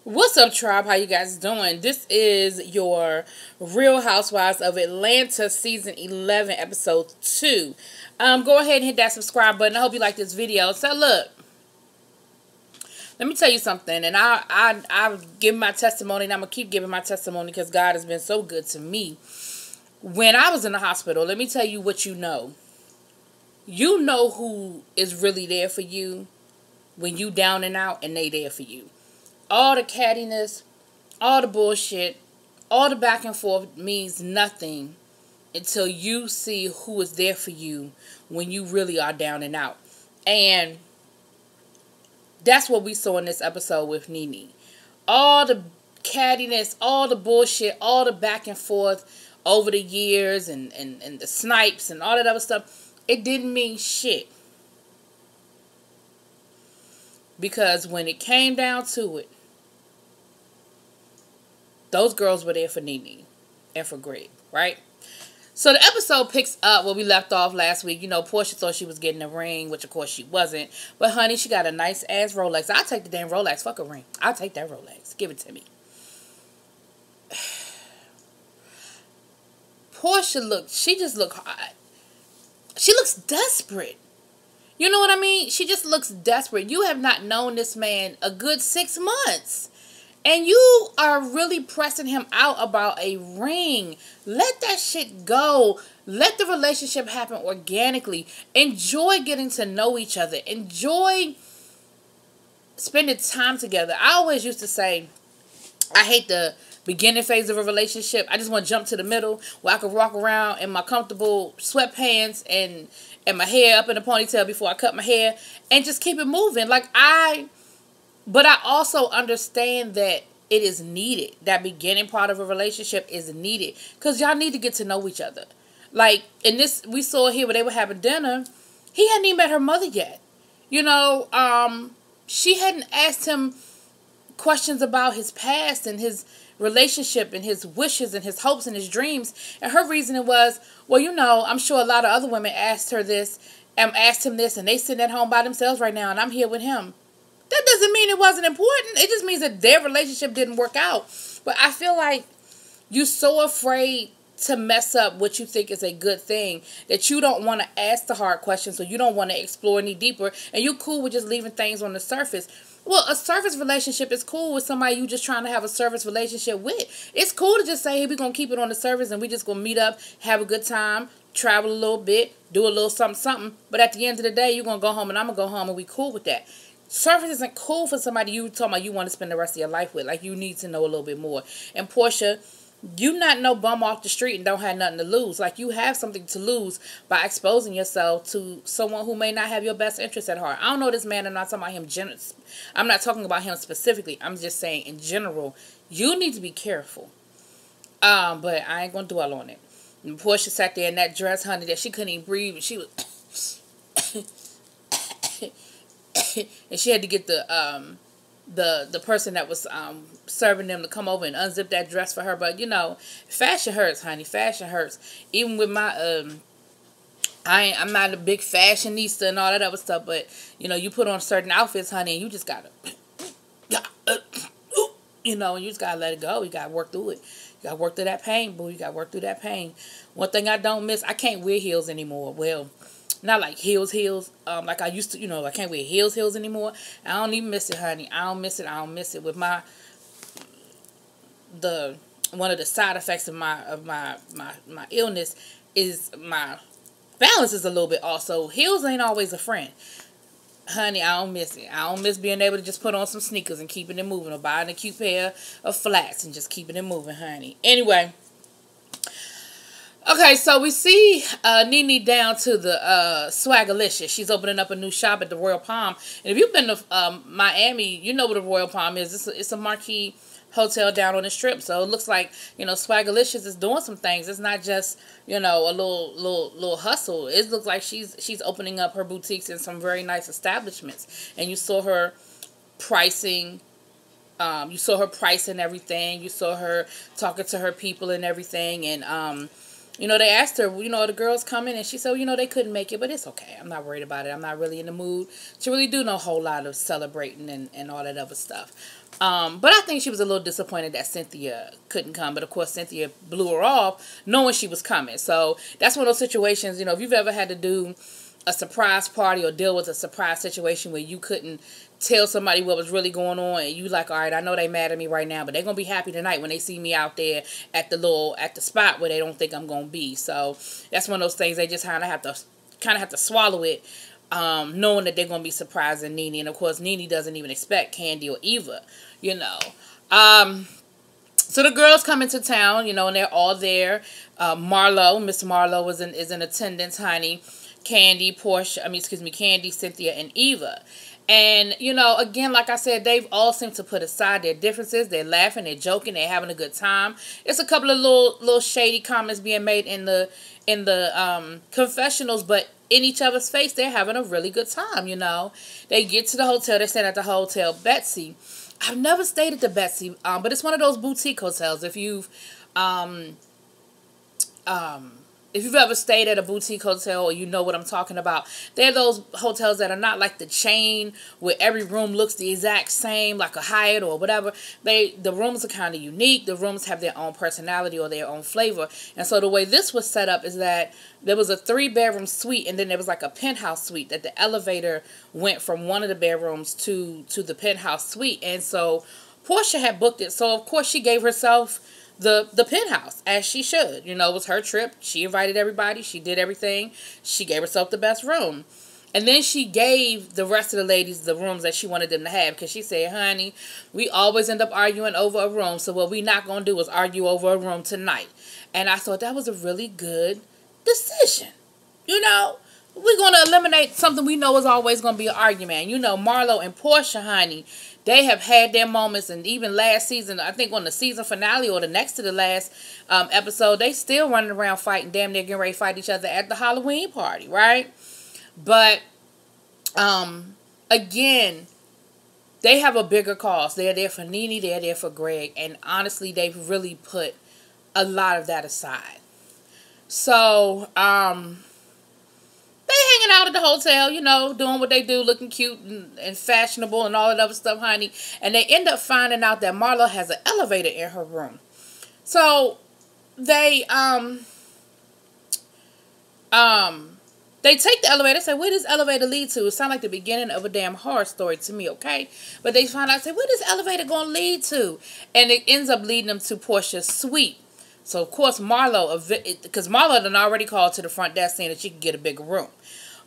What's up, tribe? How you guys doing? This is your Real Housewives of Atlanta season 11, episode 2. Go ahead and hit that subscribe button. I hope you like this video. So look, let me tell you something, and I've given my testimony, and I'm gonna keep giving my testimony because God has been so good to me. When I was in the hospital, let me tell you what you know. You know who is really there for you when you down and out, and they there for you. All the cattiness, all the bullshit, all the back and forth means nothing until you see who is there for you when you really are down and out. And that's what we saw in this episode with Nene. All the cattiness, all the bullshit, all the back and forth over the years and the snipes and all that other stuff, it didn't mean shit. Because when it came down to it, those girls were there for Nene and for Greg, right? So the episode picks up where we left off last week. You know, Portia thought she was getting a ring, which of course she wasn't. But honey, she got a nice ass Rolex. I'll take the damn Rolex. Fuck a ring. I'll take that Rolex. Give it to me. Portia she just looked hot. She looks desperate. You know what I mean? She just looks desperate. You have not known this man a good 6 months. And you are really pressing him out about a ring. Let that shit go. Let the relationship happen organically. Enjoy getting to know each other. Enjoy spending time together. I always used to say, I hate the beginning phase of a relationship. I just want to jump to the middle where I can walk around in my comfortable sweatpants and my hair up in a ponytail before I cut my hair and just keep it moving. But I also understand that it is needed. That beginning part of a relationship is needed. Because y'all need to get to know each other. Like, in this, we saw here where they were having dinner. He hadn't even met her mother yet. You know, she hadn't asked him questions about his past and his relationship and his wishes and his hopes and his dreams. And her reasoning was, well, you know, I'm sure a lot of other women asked him this, and they sitting at home by themselves right now, and I'm here with him. That doesn't mean it wasn't important. It just means that their relationship didn't work out. But I feel like you're so afraid to mess up what you think is a good thing that you don't want to ask the hard questions, or you don't want to explore any deeper, and you're cool with just leaving things on the surface. Well, a surface relationship is cool with somebody you just trying to have a surface relationship with. It's cool to just say, hey, we're going to keep it on the surface and we just going to meet up, have a good time, travel a little bit, do a little something. But at the end of the day, you're going to go home and I'm going to go home, and we cool with that. Surface isn't cool for somebody you talking about you want to spend the rest of your life with. Like, you need to know a little bit more. And Portia, you not no bum off the street and don't have nothing to lose. Like, you have something to lose by exposing yourself to someone who may not have your best interest at heart. I don't know this man. I'm not talking about him. I'm not talking about him specifically. I'm just saying in general, you need to be careful. But I ain't gonna dwell on it. And Portia sat there in that dress, honey, that she couldn't even breathe. And she was and she had to get the person that was serving them to come over and unzip that dress for her. But you know, fashion hurts, honey. Fashion hurts. Even with my I'm not a big fashionista and all that other stuff, but you know, you put on certain outfits, honey, and you just gotta you know, and you just gotta let it go. You gotta work through it. You gotta work through that pain, boo. You gotta work through that pain. One thing I don't miss, I can't wear heels anymore. Well, not like heels, like I used to, you know, I can't wear heels anymore. I don't even miss it, honey. I don't miss it. With one of the side effects of my illness is my balance is a little bit off. So heels ain't always a friend. Honey, I don't miss it. I don't miss being able to just put on some sneakers and keeping it moving, or buying a cute pair of flats and just keeping it moving, honey. Anyway. Okay, so we see Nene down to the Swagalicious. She's opening up a new shop at the Royal Palm. And if you've been to Miami, you know what a Royal Palm is. It's a marquee hotel down on the strip. So it looks like, you know, Swagalicious is doing some things. It's not just, you know, a little hustle. It looks like she's opening up her boutiques in some very nice establishments. And you saw her pricing. You saw her pricing everything. You saw her talking to her people and everything. And They asked her, the girls coming, and she said, they couldn't make it, but it's okay. I'm not worried about it. I'm not really in the mood to really do no whole lot of celebrating and all that other stuff. But I think she was a little disappointed that Cynthia couldn't come. But, of course, Cynthia blew her off knowing she was coming. So that's one of those situations, if you've ever had to do a surprise party or deal with a surprise situation where you couldn't tell somebody what was really going on, and you like, all right, I know they mad at me right now, but they're gonna be happy tonight when they see me out there at the spot where they don't think I'm gonna be. So that's one of those things they just kind of have to swallow it, knowing that they're gonna be surprising Nene, and of course Nene doesn't even expect Candy or Eva, So the girls come into town, and they're all there. Miss Marlowe is in attendance, honey. Candy, Cynthia, and Eva. And, again, like I said, they've all seemed to put aside their differences. They're laughing, they're joking, they're having a good time. It's a couple of little shady comments being made in the confessionals, but in each other's face, they're having a really good time, They get to the hotel, they're staying at the Hotel Betsy. I've never stayed at the Betsy, but it's one of those boutique hotels. If you've ever stayed at a boutique hotel, or you know what I'm talking about, they're those hotels that are not like the chain where every room looks the exact same, like a Hyatt or whatever. The rooms are kind of unique. The rooms have their own personality or their own flavor. And so the way this was set up is that there was a 3-bedroom suite, and then there was like a penthouse suite that the elevator went from one of the bedrooms to the penthouse suite. And so Portia had booked it. So of course she gave herself the penthouse, as she should. It was her trip. She invited everybody. She did everything. She gave herself the best room. And then she gave the rest of the ladies the rooms that she wanted them to have, because she said, honey, we always end up arguing over a room, so what we not going to do is argue over a room tonight. And I thought that was a really good decision. We're going to eliminate something we know is always going to be an argument. Marlo and Portia, honey, they have had their moments, and even last season, I think on the season finale or the next to the last episode, they still running around fighting, damn near getting ready to fight each other at the Halloween party, right? But, again, they have a bigger cause. They're there for Nene, they're there for Greg, and honestly, they've really put a lot of that aside. So, they hanging out at the hotel, doing what they do, looking cute and fashionable and all that other stuff, honey. And they end up finding out that Marlo has an elevator in her room. So they take the elevator, say, where does elevator lead to? It sounds like the beginning of a damn horror story to me, okay? But they find out, say, where does elevator gonna lead to? And it ends up leading them to Portia's suite. So, of course, Marlo, because Marlo had already called to the front desk saying that she could get a bigger room.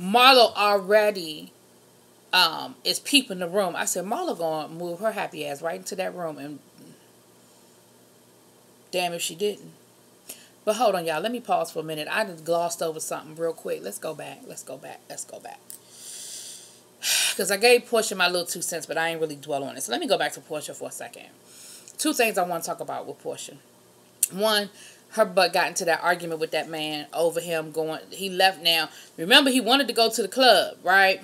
Marlo already is peeping the room. I said, Marlo going to move her happy ass right into that room. And damn if she didn't. But hold on, y'all. Let me pause for a minute. I just glossed over something real quick. Let's go back. Because I gave Portia my little 2 cents, but I ain't really dwell on it. So let me go back to Portia for a second. 2 things I want to talk about with Portia. One, her butt got into that argument with that man over him going. He left now. Remember, he wanted to go to the club, right?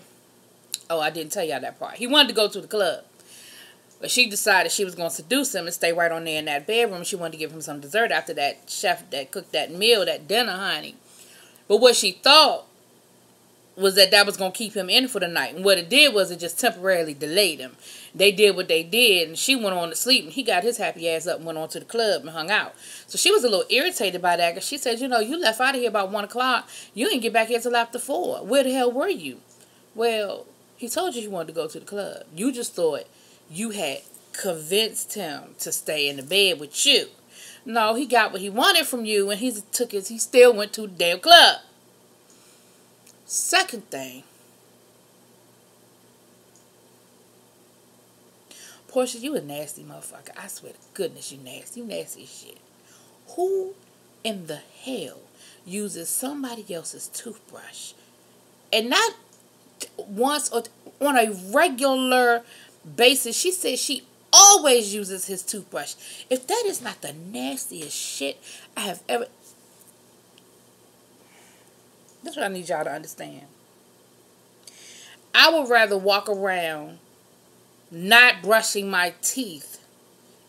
Oh, I didn't tell y'all that part. He wanted to go to the club. But she decided she was going to seduce him and stay right on there in that bedroom. She wanted to give him some dessert after that chef that cooked that meal, that dinner, honey. But what she thought was that was going to keep him in for the night. And what it did was it just temporarily delayed him. They did what they did, and she went on to sleep, and he got his happy ass up and went on to the club and hung out. So she was a little irritated by that, because she said, you left out of here about 1 o'clock. You didn't get back here till after 4. Where the hell were you? Well, he told you he wanted to go to the club. You just thought you had convinced him to stay in the bed with you. No, he got what he wanted from you, and he still went to the damn club. Second thing, Portia, you a nasty motherfucker. I swear to goodness, you nasty. You nasty as shit. Who in the hell uses somebody else's toothbrush? And not once or on a regular basis. She says she always uses his toothbrush. If that is not the nastiest shit I have ever... That's what I need y'all to understand. I would rather walk around not brushing my teeth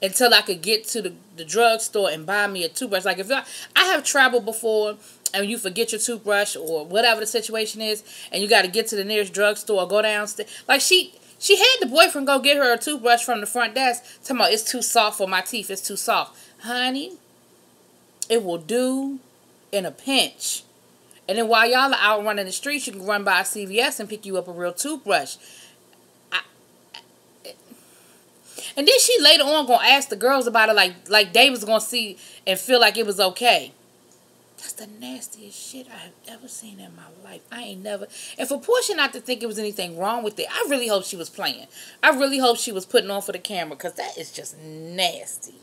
until I could get to the drugstore and buy me a toothbrush. Like, if I have traveled before and you forget your toothbrush or whatever the situation is, and you got to get to the nearest drugstore or go downstairs. Like, she had the boyfriend go get her a toothbrush from the front desk, talking about, it's too soft for my teeth, it's too soft. Honey, it will do in a pinch. And then while y'all are out running the streets, you can run by a CVS and pick you up a real toothbrush. And then she later on gonna ask the girls about it, like they was gonna see and feel like it was okay. That's the nastiest shit I have ever seen in my life. I ain't never. And for Portia not to think it was anything wrong with it, I really hope she was playing. I really hope she was putting on for the camera, because that is just nasty.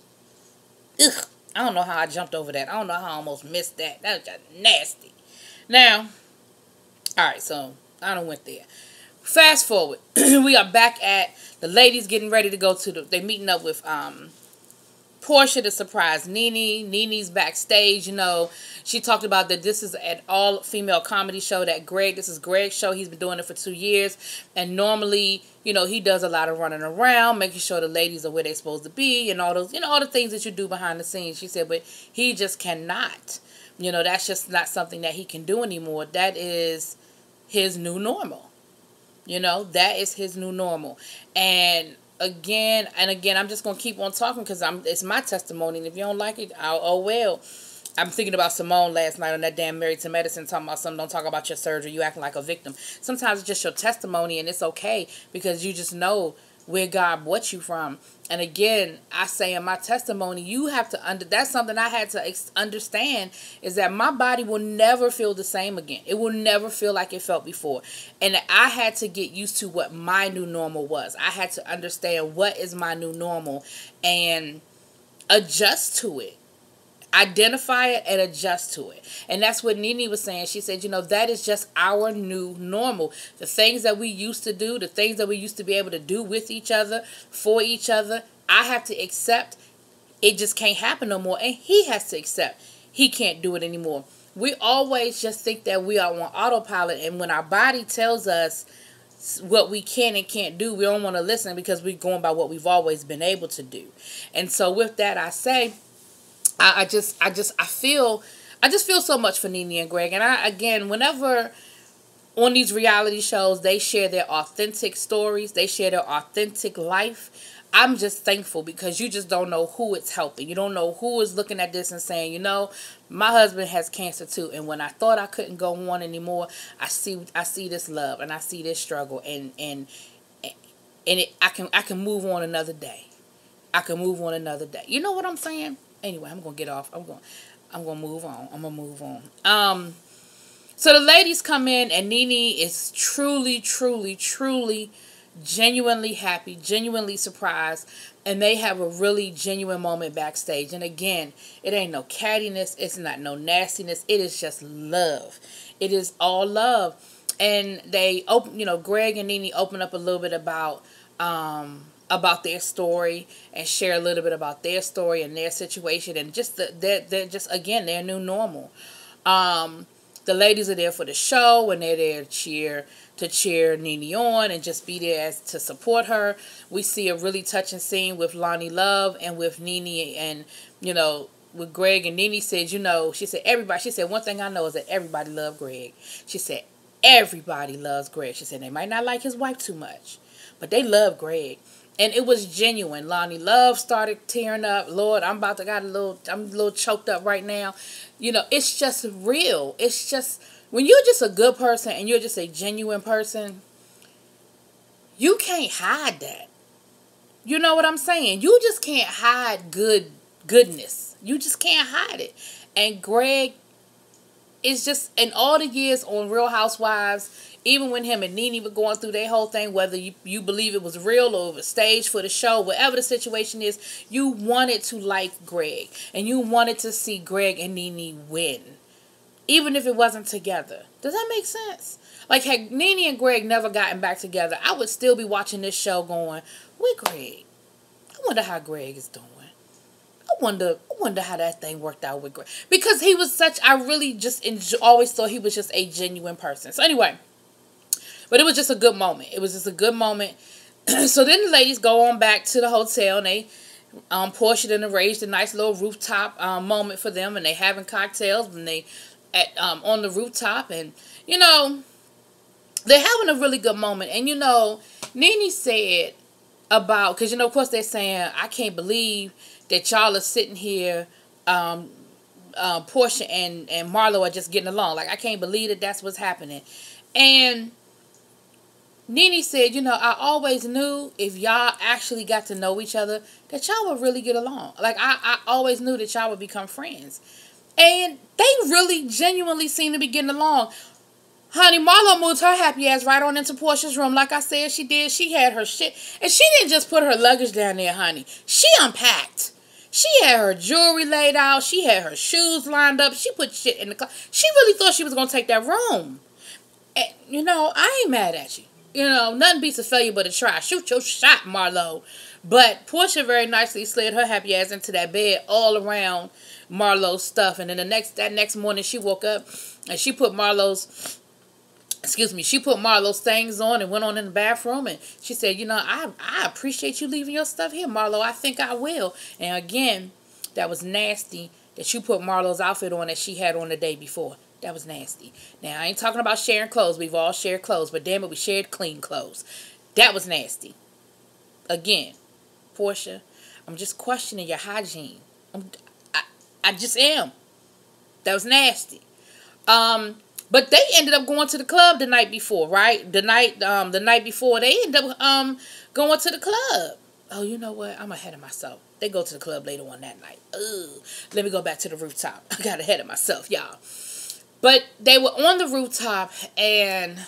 Ugh. I don't know how I jumped over that. I don't know how I almost missed that. That was just nasty. Now, alright, so I done went there. Fast forward. We are back at the ladies getting ready to go to they meeting up with Portia to surprise Nene. Nene's backstage, she talked about that this is an all-female comedy show this is Greg's show. He's been doing it for 2 years. And normally, he does a lot of running around, making sure the ladies are where they're supposed to be and all those, all the things that you do behind the scenes. She said, but he just cannot. That's just not something that he can do anymore. That is his new normal. That is his new normal. And again, I'm just going to keep on talking because it's my testimony. And if you don't like it, oh well. I'm thinking about Simone last night on that damn Married to Medicine, talking about something, don't talk about your surgery, you acting like a victim. Sometimes it's just your testimony, and it's okay because you just know where God brought you from. And again, I say in my testimony, you have to that's something I had to understand, is that my body will never feel the same again. It will never feel like it felt before. And I had to get used to what my new normal was. I had to understand what is my new normal and adjust to it. Identify it and adjust to it. And that's what Nene was saying. She said, that is just our new normal. The things that we used to do, the things that we used to be able to do with each other, for each other, I have to accept it just can't happen no more. And he has to accept he can't do it anymore. We always just think that we are on autopilot. And when our body tells us what we can and can't do, we don't want to listen because we're going by what we've always been able to do. And so with that, I say, I just feel so much for Nene and Greg. And whenever on these reality shows, they share their authentic stories, they share their authentic life, I'm just thankful, because you just don't know who it's helping. You don't know who is looking at this and saying, my husband has cancer too, and when I thought I couldn't go on anymore, I see this love and I see this struggle, and I can move on another day. I can move on another day. You know what I'm saying? Anyway, I'm gonna get off. I'm gonna move on. I'm gonna move on. So the ladies come in, and Nene is truly, truly, truly, genuinely happy, genuinely surprised, and they have a really genuine moment backstage. And again, it ain't no cattiness. It's not no nastiness. It is just love. It is all love. And they open, Greg and Nene open up a little bit about their story and share a little bit about their story and their situation, and just they're just, again, their new normal. The ladies are there for the show, and they're there to cheer Nene on and just be there to support her. We see a really touching scene with Lonnie Love and with Nene, and with Greg, and Nene said, she said, everybody, she said, one thing I know is that everybody loves Greg. She said, everybody loves Greg. She said, they might not like his wife too much, but they love Greg. And it was genuine. Lonnie Love started tearing up. Lord, I'm a little choked up right now. It's just real. It's just, when you're just a good person and you're just a genuine person, you can't hide that. You know what I'm saying? You just can't hide goodness. You just can't hide it. And Greg is just, in all the years on Real Housewives, even when him and Nene were going through their whole thing, whether you believe it was real or it was staged for the show, whatever the situation is, you wanted to like Greg. And you wanted to see Greg and Nene win. Even if it wasn't together. Does that make sense? Like, had Nene and Greg never gotten back together, I would still be watching this show going, with Greg. I wonder how Greg is doing. I wonder how that thing worked out with Greg. Because he was I really just always thought he was just a genuine person. So anyway, but it was just a good moment. It was just a good moment. So then the ladies go on back to the hotel, and they Portia then arranged a nice little rooftop moment for them, and they having cocktails and they at on the rooftop, and you know they're having a really good moment. And you know, Nene said about, because you know, of course they're saying, I can't believe that y'all are sitting here. Portia and Marlo are just getting along. Like, I can't believe that that's what's happening. And Nene said, you know, I always knew if y'all actually got to know each other, that y'all would really get along. Like, I always knew that y'all would become friends. And they really genuinely seem to be getting along. Honey, Marlo moved her happy ass right on into Portia's room. Like I said she did. She had her shit. And she didn't just put her luggage down there, honey. She unpacked. She had her jewelry laid out. She had her shoes lined up. She put shit in the car. She really thought she was going to take that room. And, you know, I ain't mad at you. You know, nothing beats a failure but a try. Shoot your shot, Marlo. But Portia very nicely slid her happy ass into that bed all around Marlo's stuff. And then that next morning she woke up and she put Marlo's things on and went on in the bathroom, and she said, you know, I appreciate you leaving your stuff here, Marlo. I think I will. And again, that was nasty that you put Marlo's outfit on that she had on the day before. That was nasty. Now, I ain't talking about sharing clothes. We've all shared clothes, but damn it, we shared clean clothes. That was nasty. Again, Portia, I'm just questioning your hygiene. I just am. That was nasty. But they ended up going to the club the night before, right? The night before, they ended up going to the club. Oh, you know what? I'm ahead of myself. They go to the club later on that night. Ugh. Let me go back to the rooftop. I got ahead of myself, y'all. But they were on the rooftop, and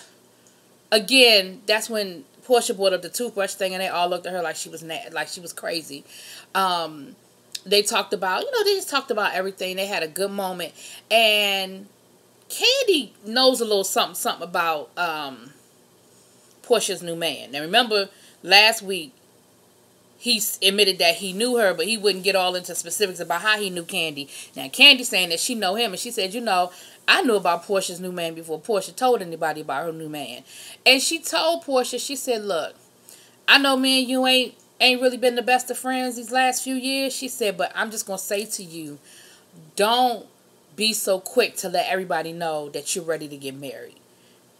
again, that's when Portia brought up the toothbrush thing, and they all looked at her like she was crazy. They talked about, you know, they just talked about everything. They had a good moment, and Candy knows a little something about Portia's new man. Now remember, last week he admitted that he knew her, but he wouldn't get all into specifics about how he knew Candy. Now Candy saying that she know him, and she said, you know, I knew about Portia's new man before Portia told anybody about her new man. And she told Portia, she said, look, I know me and you ain't really been the best of friends these last few years. She said, but I'm just gonna say to you, don't be so quick to let everybody know that you're ready to get married.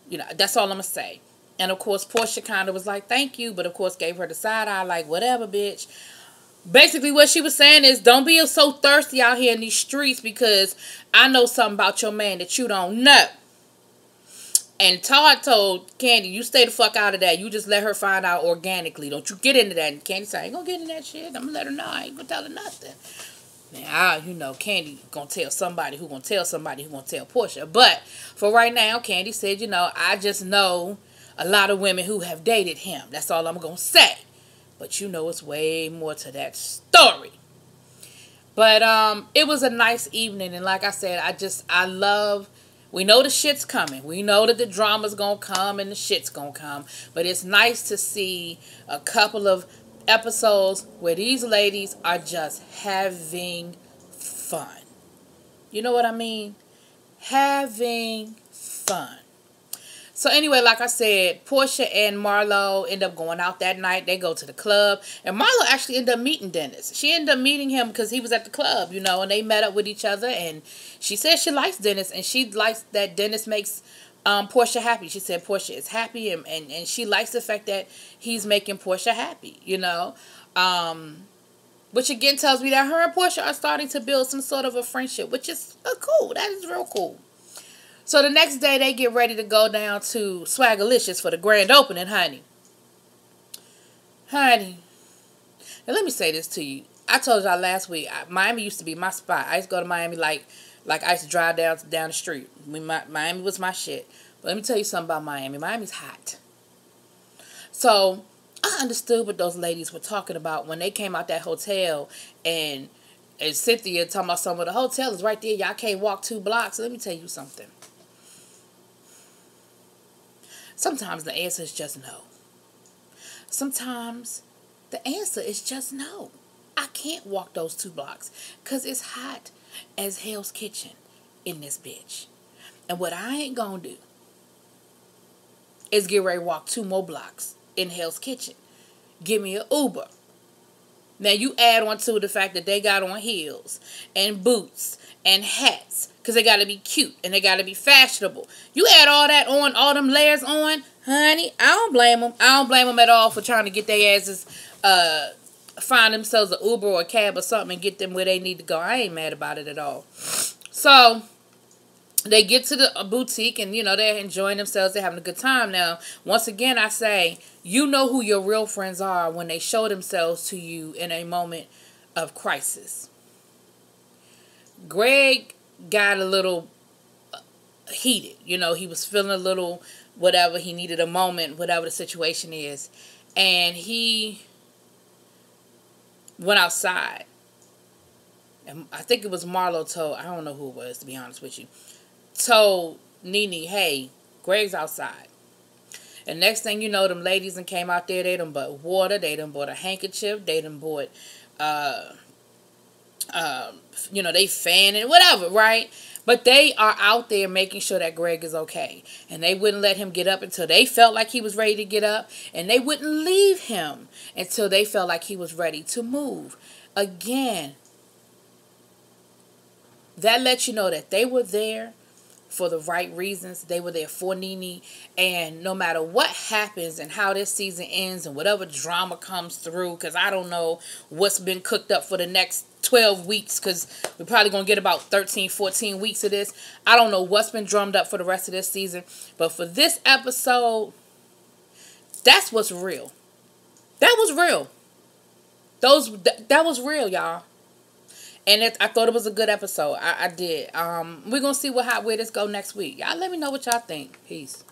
You know, that's all I'm going to say. And, of course, Portia kind of was like, thank you. But, of course, gave her the side eye like, whatever, bitch. Basically, what she was saying is, don't be so thirsty out here in these streets because I know something about your man that you don't know. And Todd told Candy, you stay the fuck out of that. You just let her find out organically. Don't you get into that. And Candy said, I ain't going to get into that shit. I'm going to let her know. I ain't going to tell her nothing. Now, you know, Candy gonna tell somebody who gonna tell somebody who gonna tell Portia. But for right now, Candy said, you know, I just know a lot of women who have dated him. That's all I'm gonna say. But you know, it's way more to that story. But it was a nice evening, and like I said, I love. We know the shit's coming. We know that the drama's gonna come and the shit's gonna come. But it's nice to see a couple of episodes where these ladies are just having fun. You know what I mean? Having fun. So anyway, like I said, Portia and Marlo end up going out that night. They go to the club. And Marlo actually ended up meeting Dennis. She ended up meeting him because he was at the club, you know, and they met up with each other. And she said she likes Dennis, and she likes that Dennis makes Portia happy. She said Portia is happy, and she likes the fact that he's making Portia happy, you know. Which again tells me that her and Portia are starting to build some sort of a friendship, which is cool. That is real cool. So the next day they get ready to go down to Swagalicious for the grand opening, honey. Honey. Now let me say this to you. I told y'all last week, Miami used to be my spot. I used to go to Miami like I used to drive down the street. Miami was my shit. But let me tell you something about Miami. Miami's hot. So I understood what those ladies were talking about when they came out that hotel, and Cynthia talking about some of the hotel is right there. Y'all can't walk 2 blocks. Let me tell you something. Sometimes the answer is just no. Sometimes the answer is just no. I can't walk those 2 blocks because it's hot as Hell's Kitchen in this bitch. And what I ain't gonna do is get ready to walk 2 more blocks in Hell's Kitchen. Give me an Uber. Now you add on to the fact that they got on heels and boots and hats because they got to be cute and they got to be fashionable. You add all that on, all them layers on, honey, I don't blame them. I don't blame them at all for trying to get their asses, find themselves an Uber or a cab or something and get them where they need to go. I ain't mad about it at all. So they get to the boutique and, they're enjoying themselves. They're having a good time. Now, once again, I say, you know who your real friends are when they show themselves to you in a moment of crisis. Greg got a little heated. He was feeling a little whatever. He needed a moment, whatever the situation is. And he went outside. And I think it was Marlo told, I don't know who it was, to be honest with you, told Nene, hey, Greg's outside. And next thing you know, them ladies done came out there, they done bought water, they done bought a handkerchief, they done bought, they fanning, whatever, right? But they are out there making sure that Greg is okay. And they wouldn't let him get up until they felt like he was ready to get up. And they wouldn't leave him until they felt like he was ready to move. Again, that lets you know that they were there for the right reasons. They were there for Nene. And no matter what happens and how this season ends and whatever drama comes through, because I don't know what's been cooked up for the next 12 weeks, because we're probably going to get about 13, 14 weeks of this. I don't know what's been drummed up for the rest of this season. But for this episode, that's what's real. That was real. That was real, y'all. And I thought it was a good episode. I did. We're going to see where this go next week. Y'all let me know what y'all think. Peace.